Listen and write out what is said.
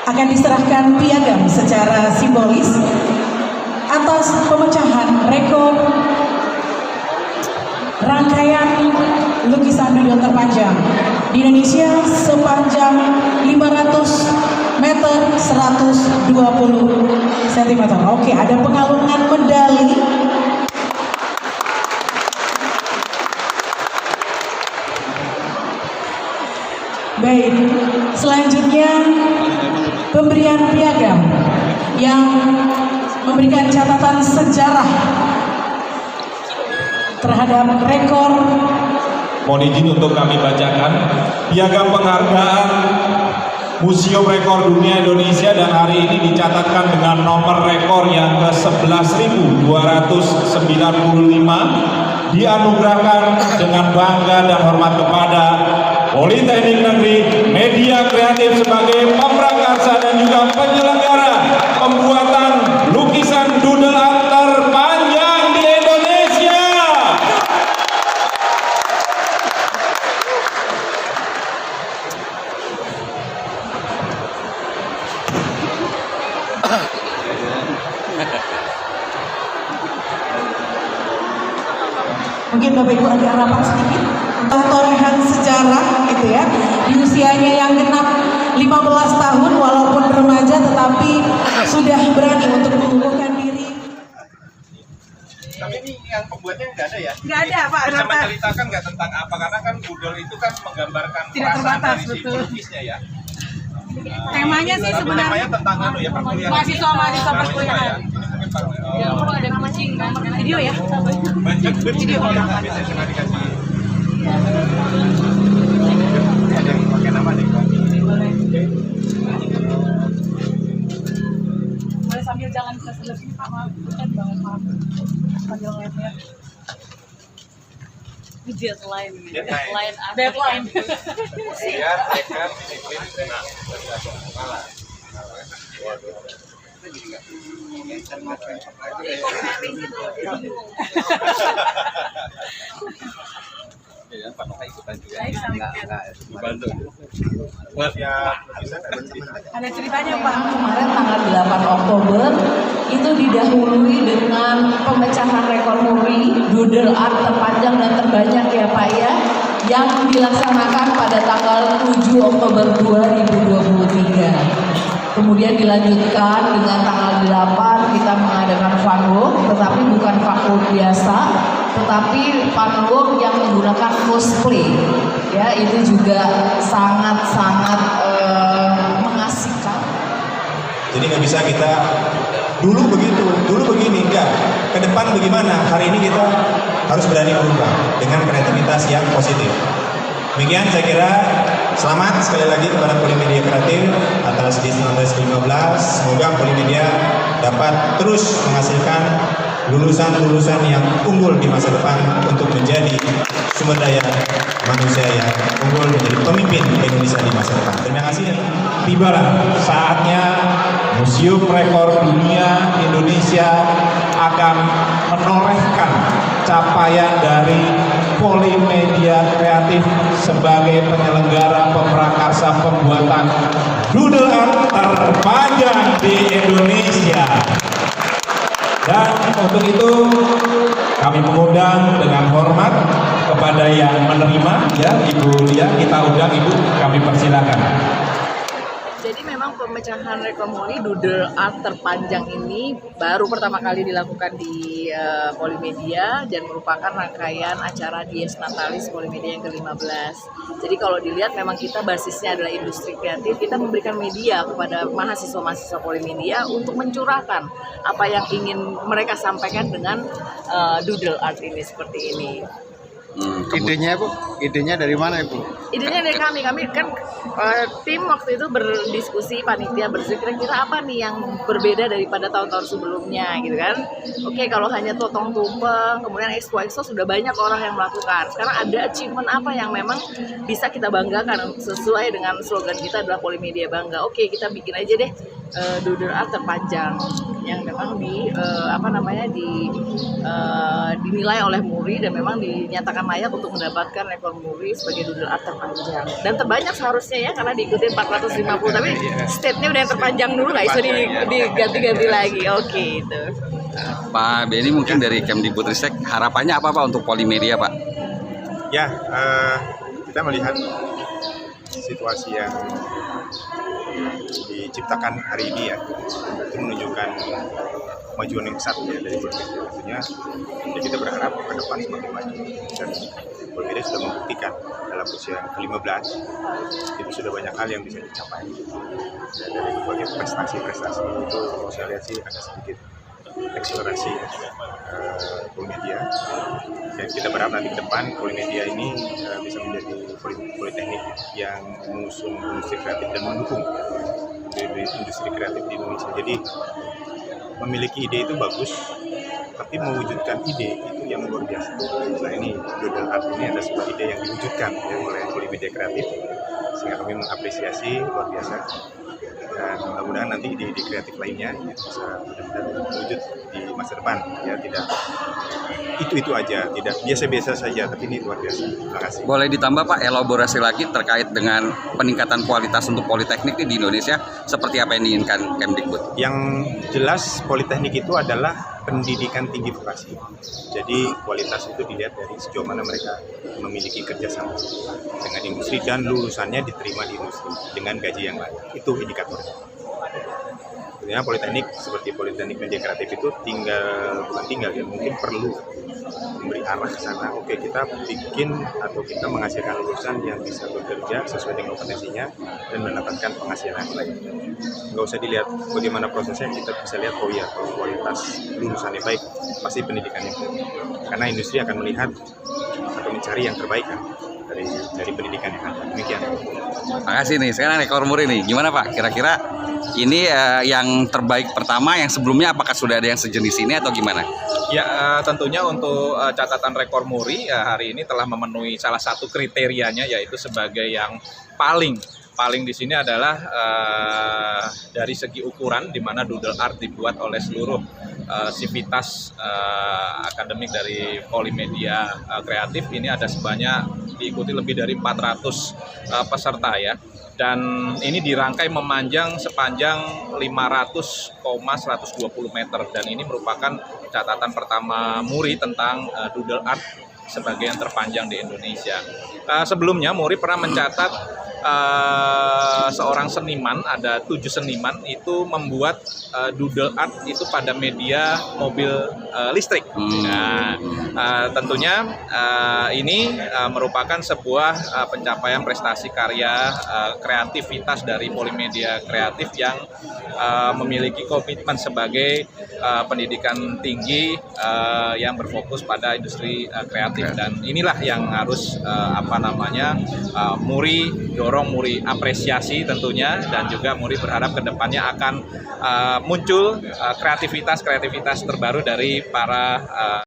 akan diserahkan piagam secara simbolis atas pemecahan rekor rangkaian lukisan doodle terpanjang di Indonesia sepanjang 500 meter 120 cm. Oke, ada pengalungan medali. Baik, selanjutnya pemberian piagam yang memberikan catatan sejarah terhadap rekor. Mohon izin untuk kami bacakan piagam penghargaan Museum Rekor Dunia Indonesia, dan hari ini dicatatkan dengan nomor rekor yang ke-11.295, dianugerahkan dengan bangga dan hormat kepada Politeknik Negeri Media Kreatif sebagai pemrakarsa dan juga penyelenggara pembuatan lukisan doodle art terpanjang di Indonesia. Mungkin Bapak Ibu agak rapat sedikit untuk torehan sejarah gitu ya, di usianya yang genap 15 tahun walaupun remaja tetapi sudah berani untuk mengukuhkan diri. Tapi ini yang pembuatnya nggak ada ya? Nggak ada Pak. Bisa menceritakan nggak tentang apa? Karena kan doodle itu kan menggambarkan Tidak perasaan terbatas, dari si betul. pelukisnya ya. Temanya sih Tapi sebenarnya temanya tentang ya perkuliahan. mahasiswa Ya. perkuliahan. Ini mungkin Ya, perlu ada mancing video ya. banyak video yang bisa cuma dikasih. Ada yang pakai nama nih. Boleh sambil jangan ke sebelah sini Pak, maaf. Kan banget maaf. Sambil ngeliat-ngeliat. Deadline. Deadline. Ya, tekan, disiplin, tenang. Malah. Ya, Pak Noka ikutan juga. Bantu. Ya, bisa Ada ceritanya Pak, kemarin tanggal 8 Oktober itu didahului dengan pemecahan rekor muri doodle art terpanjang dan terbanyak ya Pak ya, yang dilaksanakan pada tanggal 7 Oktober 2023. Kemudian dilanjutkan dengan tanggal 8 kita mengadakan funwalk, tetapi bukan funwalk biasa, tetapi funwalk yang menggunakan cosplay. Ya, itu juga sangat-sangat mengasihkan. Jadi nggak bisa kita dulu begitu, dulu begini, enggak. Ke depan bagaimana? Hari ini kita harus berani berubah dengan kreativitas yang positif. Demikian saya kira. Selamat sekali lagi kepada Polimedia Kreatif atas D19 ke-15. Semoga Polimedia dapat terus menghasilkan lulusan-lulusan yang unggul di masa depan untuk menjadi sumber daya manusia yang unggul, menjadi pemimpin Indonesia di masa depan. Terima kasih. Tibalah saatnya Museum Rekor Dunia Indonesia akan menorehkan capaian dari Polimedia Kreatif sebagai penyelenggara pemrakarsa pembuatan doodle art terpanjang di Indonesia. Dan untuk itu kami mengundang dengan hormat kepada yang menerima, ya Ibu Lia, kita undang Ibu, kami persilakan. Jadi memang pemecahan rekor muri doodle art terpanjang ini baru pertama kali dilakukan di Polimedia dan merupakan rangkaian acara Dies Natalis Polimedia yang ke-15. Jadi kalau dilihat memang kita basisnya adalah industri kreatif, kita memberikan media kepada mahasiswa-mahasiswa Polimedia untuk mencurahkan apa yang ingin mereka sampaikan dengan doodle art ini seperti ini. Idenya Bu, idenya dari mana Ibu? Idenya dari kami kan tim waktu itu berdiskusi, panitia berdiskusi kira-kira apa nih yang berbeda daripada tahun-tahun sebelumnya gitu kan. Oke, kalau hanya totong tumpeng, kemudian expo sudah banyak orang yang melakukan. Sekarang ada achievement apa yang memang bisa kita banggakan sesuai dengan slogan kita adalah Polimedia Bangga. Oke, kita bikin aja deh doodle art terpanjang yang memang dinilai oleh Muri dan memang dinyatakan layak untuk mendapatkan rekor Muri sebagai doodle art terpanjang dan terbanyak seharusnya ya, karena diikuti 450, tapi state-nya udah yang terpanjang dulu, nggak bisa diganti-ganti lagi. Oke, itu. Pak Benny, mungkin dari Kemdikbudristek harapannya apa Pak untuk Polimedia Pak? Ya, kita melihat situasi yang diciptakan hari ini ya, itu menunjukkan kemajuan yang besar ya dari Polimedia. Tentunya ya kita berharap ke depan semakin maju, dan Polimedia sudah membuktikan dalam usia ke-15 itu sudah banyak hal yang bisa dicapai. Dan dari berbagai prestasi-prestasi itu saya lihat sih ada sedikit akselerasi Polimedia, dan kita berharap nanti ke depan Polimedia ini bisa menjadi politeknik yang mengusung industri kreatif dan mendukung industri kreatif di Indonesia. Jadi memiliki ide itu bagus, tapi mewujudkan ide itu yang luar biasa. Nah, ini doodle art ini ada sebuah ide yang diwujudkan ya, oleh Polimedia Kreatif, sehingga kami mengapresiasi luar biasa. Dan mudah-mudahan nanti ide-ide kreatif lainnya bisa benar-benar terwujud di masa depan ya, tidak itu aja, tidak biasa-biasa saja, tapi ini luar biasa. Terima kasih. Boleh ditambah Pak elaborasi lagi terkait dengan peningkatan kualitas untuk politeknik di Indonesia seperti apa yang diinginkan Kemdikbud? Yang jelas politeknik itu adalah pendidikan tinggi vokasi. Jadi kualitas itu dilihat dari sejauh mana mereka memiliki kerjasama dengan industri dan lulusannya diterima di industri dengan gaji yang layak. Itu indikatornya. Sebenarnya politeknik seperti Politeknik Media Kreatif itu bukan tinggal ya, mungkin perlu memberi arah ke sana. Oke, kita bikin atau kita menghasilkan lulusan yang bisa bekerja sesuai dengan kompetensinya dan mendapatkan penghasilan yang lain. Nggak usah dilihat bagaimana prosesnya, kita bisa lihat oh ya, kalau kualitas lulusannya baik, pasti pendidikannya baik. Karena industri akan melihat atau mencari yang terbaik kan dari pendidikan yang ada. Demikian. Makasih nih. Sekarang rekor Muri nih, gimana Pak? Kira-kira ini yang terbaik pertama, yang sebelumnya apakah sudah ada yang sejenis ini atau gimana? Ya, tentunya untuk catatan rekor Muri hari ini telah memenuhi salah satu kriterianya, yaitu sebagai yang paling di sini adalah dari segi ukuran, di mana doodle art dibuat oleh seluruh sivitas akademik dari Polimedia Kreatif. Ini ada diikuti lebih dari 400 peserta ya. Dan ini dirangkai memanjang sepanjang 500,120 meter, dan ini merupakan catatan pertama Muri tentang doodle art sebagai yang terpanjang di Indonesia. Sebelumnya Muri pernah mencatat seorang seniman, ada 7 seniman itu membuat doodle art itu pada media mobil listrik. Nah, tentunya ini merupakan sebuah pencapaian prestasi karya kreativitas dari Polimedia Kreatif yang memiliki komitmen sebagai pendidikan tinggi yang berfokus pada industri kreatif, dan inilah yang harus Muri dorong, Muri apresiasi tentunya, dan juga Muri berharap kedepannya akan muncul kreativitas terbaru dari para